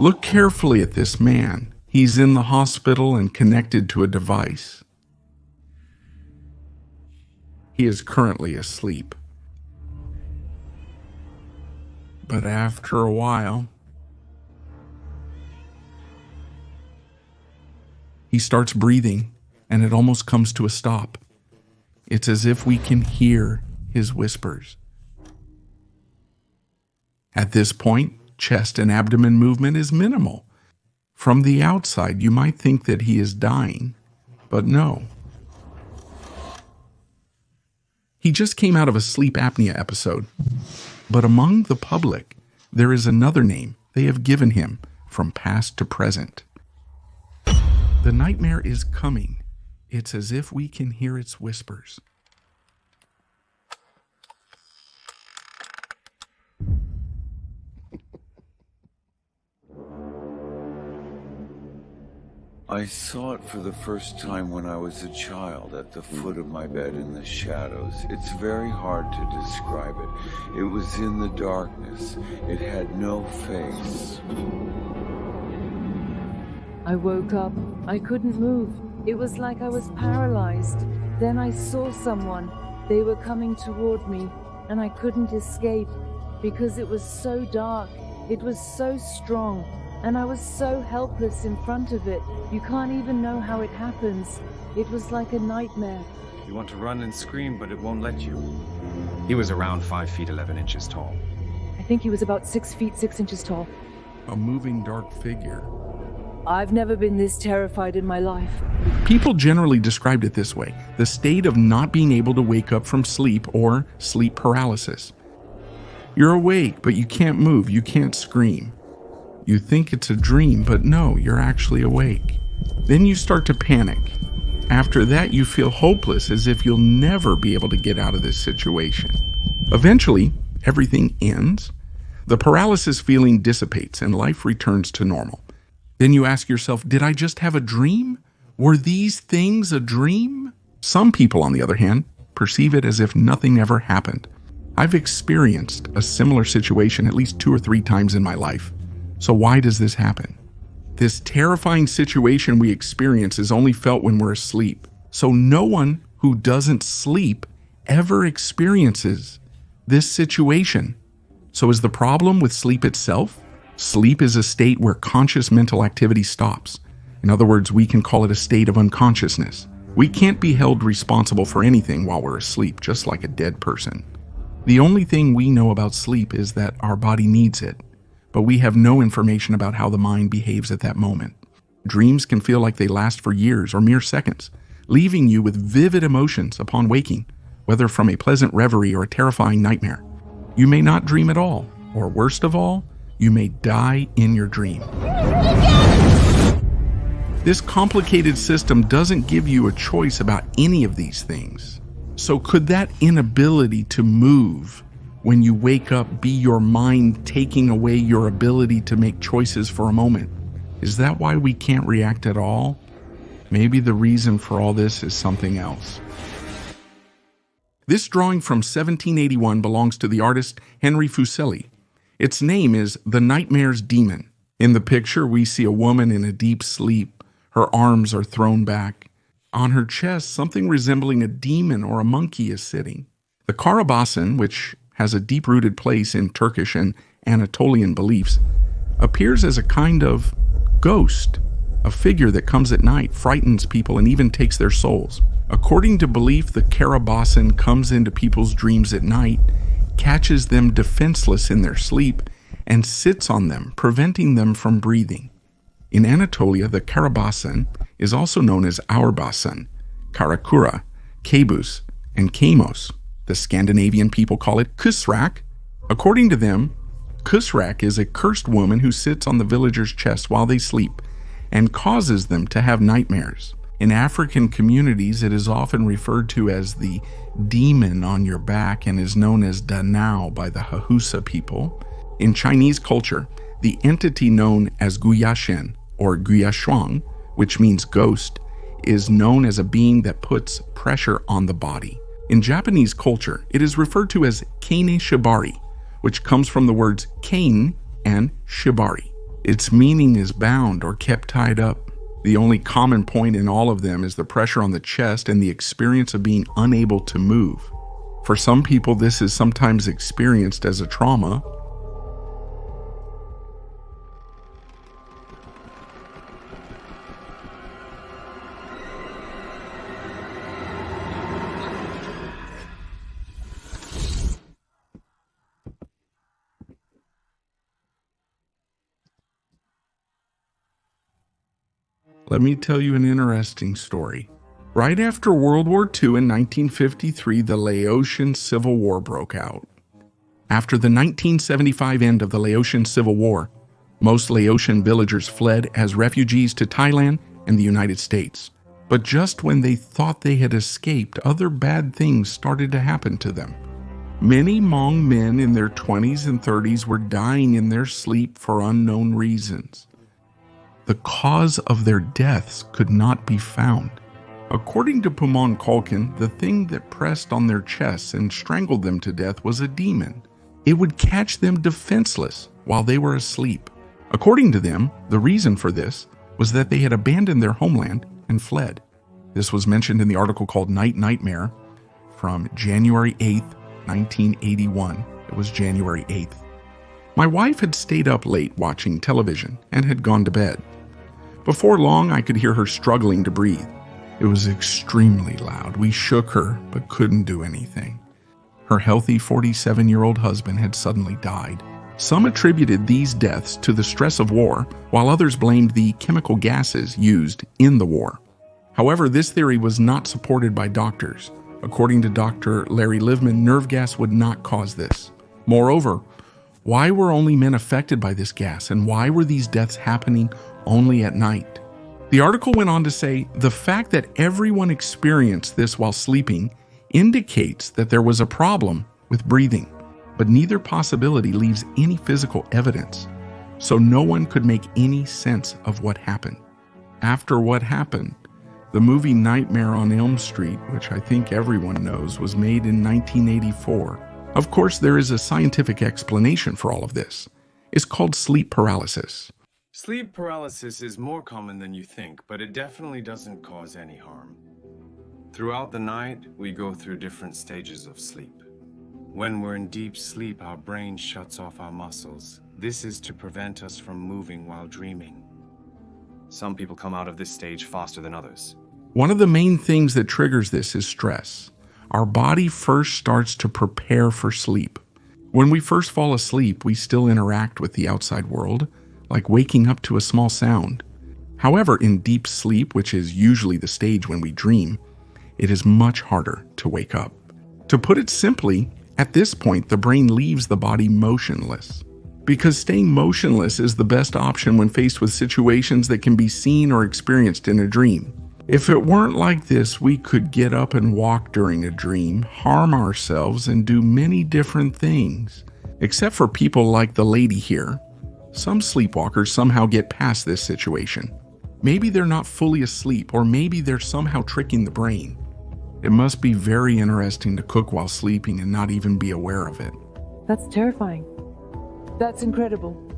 Look carefully at this man. He's in the hospital and connected to a device. He is currently asleep. But after a while, he starts breathing, and it almost comes to a stop. It's as if we can hear his whispers. At this point, chest and abdomen movement is minimal. From the outside, you might think that he is dying, but no. He just came out of a sleep apnea episode. But among the public, there is another name they have given him from past to present. The nightmare is coming. It's as if we can hear its whispers. I saw it for the first time when I was a child at the foot of my bed in the shadows. It's very hard to describe it. It was in the darkness. It had no face. I woke up. I couldn't move. It was like I was paralyzed. Then I saw someone. They were coming toward me, and I couldn't escape because it was so dark. It was so strong. And I was so helpless in front of it. You can't even know how it happens. It was like a nightmare. You want to run and scream, but it won't let you. He was around 5 feet 11 inches tall. I think he was about 6 feet 6 inches tall. A moving dark figure. I've never been this terrified in my life. People generally described it this way: the state of not being able to wake up from sleep, or sleep paralysis. You're awake, but you can't move, you can't scream. You think it's a dream, but no, you're actually awake. Then you start to panic. After that, you feel hopeless, as if you'll never be able to get out of this situation. Eventually, everything ends. The paralysis feeling dissipates and life returns to normal. Then you ask yourself, did I just have a dream? Were these things a dream? Some people, on the other hand, perceive it as if nothing ever happened. I've experienced a similar situation at least 2 or 3 times in my life. So why does this happen? This terrifying situation we experience is only felt when we're asleep. So no one who doesn't sleep ever experiences this situation. So is the problem with sleep itself? Sleep is a state where conscious mental activity stops. In other words, we can call it a state of unconsciousness. We can't be held responsible for anything while we're asleep, just like a dead person. The only thing we know about sleep is that our body needs it, but we have no information about how the mind behaves at that moment. Dreams can feel like they last for years or mere seconds, leaving you with vivid emotions upon waking, whether from a pleasant reverie or a terrifying nightmare. You may not dream at all, or worst of all, you may die in your dream. This complicated system doesn't give you a choice about any of these things. So could that inability to move when you wake up be your mind taking away your ability to make choices for a moment? Is that why we can't react at all? Maybe the reason for all this is something else. This drawing from 1781 belongs to the artist Henry Fuseli. Its name is The Nightmare's Demon. In the picture, we see a woman in a deep sleep. Her arms are thrown back. On her chest, something resembling a demon or a monkey is sitting. The Karabasan, which has a deep-rooted place in Turkish and Anatolian beliefs, appears as a kind of ghost, a figure that comes at night, frightens people, and even takes their souls. According to belief, the Karabasan comes into people's dreams at night, catches them defenseless in their sleep, and sits on them, preventing them from breathing. In Anatolia, the Karabasan is also known as Aurbasan, Karakura, Kabus, and Kamos. The Scandinavian people call it Kusrak. According to them, Kusrak is a cursed woman who sits on the villagers' chests while they sleep and causes them to have nightmares. In African communities, it is often referred to as the demon on your back and is known as Danao by the Hahusa people. In Chinese culture, the entity known as Guyashen or Guyashuang, which means ghost, is known as a being that puts pressure on the body. In Japanese culture, it is referred to as Kane Shibari, which comes from the words Kane and Shibari. Its meaning is bound or kept tied up. The only common point in all of them is the pressure on the chest and the experience of being unable to move. For some people, this is sometimes experienced as a trauma. Let me tell you an interesting story. Right after World War II in 1953, the Laotian Civil War broke out. After the 1975 end of the Laotian Civil War, most Laotian villagers fled as refugees to Thailand and the United States. But just when they thought they had escaped, other bad things started to happen to them. Many Hmong men in their 20s and 30s were dying in their sleep for unknown reasons. The cause of their deaths could not be found. According to Pumon Kalkin, the thing that pressed on their chests and strangled them to death was a demon. It would catch them defenseless while they were asleep. According to them, the reason for this was that they had abandoned their homeland and fled. This was mentioned in the article called Night Nightmare from January 8th, 1981. It was January 8th. My wife had stayed up late watching television and had gone to bed. Before long, I could hear her struggling to breathe. It was extremely loud. We shook her, but couldn't do anything. Her healthy 47-year-old husband had suddenly died. Some attributed these deaths to the stress of war, while others blamed the chemical gases used in the war. However, this theory was not supported by doctors. According to Dr. Larry Livman, nerve gas would not cause this. Moreover, why were only men affected by this gas, and why were these deaths happening only at night? The article went on to say, the fact that everyone experienced this while sleeping indicates that there was a problem with breathing, but neither possibility leaves any physical evidence, so no one could make any sense of what happened. After what happened, the movie Nightmare on Elm Street, which I think everyone knows, was made in 1984. Of course, there is a scientific explanation for all of this. It's called sleep paralysis. Sleep paralysis is more common than you think, but it definitely doesn't cause any harm. Throughout the night, we go through different stages of sleep. When we're in deep sleep, our brain shuts off our muscles. This is to prevent us from moving while dreaming. Some people come out of this stage faster than others. One of the main things that triggers this is stress. Our body first starts to prepare for sleep. When we first fall asleep, we still interact with the outside world, like waking up to a small sound. However, in deep sleep, which is usually the stage when we dream, it is much harder to wake up. To put it simply, at this point, the brain leaves the body motionless. Because staying motionless is the best option when faced with situations that can be seen or experienced in a dream. If it weren't like this, we could get up and walk during a dream, harm ourselves, and do many different things. Except for people like the lady here. Some sleepwalkers somehow get past this situation. Maybe they're not fully asleep, or maybe they're somehow tricking the brain. It must be very interesting to cook while sleeping and not even be aware of it. That's terrifying. That's incredible.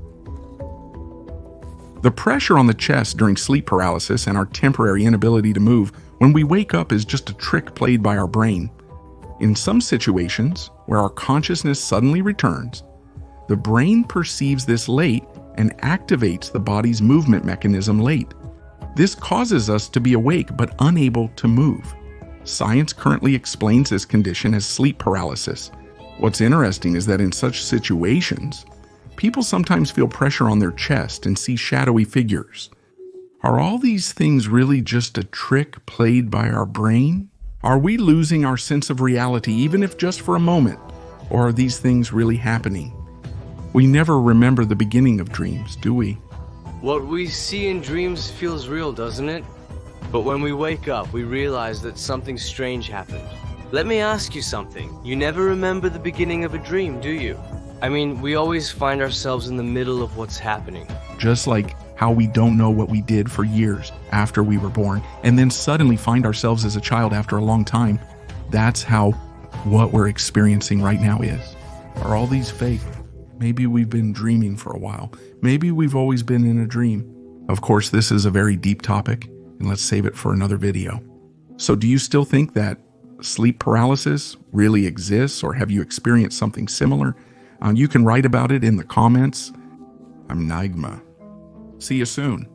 The pressure on the chest during sleep paralysis and our temporary inability to move when we wake up is just a trick played by our brain. In some situations, where our consciousness suddenly returns, the brain perceives this late and activates the body's movement mechanism late. This causes us to be awake but unable to move. Science currently explains this condition as sleep paralysis. What's interesting is that in such situations, people sometimes feel pressure on their chest and see shadowy figures. Are all these things really just a trick played by our brain? Are we losing our sense of reality, even if just for a moment? Or are these things really happening? We never remember the beginning of dreams, do we? What we see in dreams feels real, doesn't it? But when we wake up, we realize that something strange happened. Let me ask you something. You never remember the beginning of a dream, do you? I mean, we always find ourselves in the middle of what's happening. Just like how we don't know what we did for years after we were born, and then suddenly find ourselves as a child after a long time. That's how what we're experiencing right now is. Are all these fake? Maybe we've been dreaming for a while. Maybe we've always been in a dream. Of course, this is a very deep topic, and let's save it for another video. So do you still think that sleep paralysis really exists, or have you experienced something similar? You can write about it in the comments. I'm Nigma. See you soon.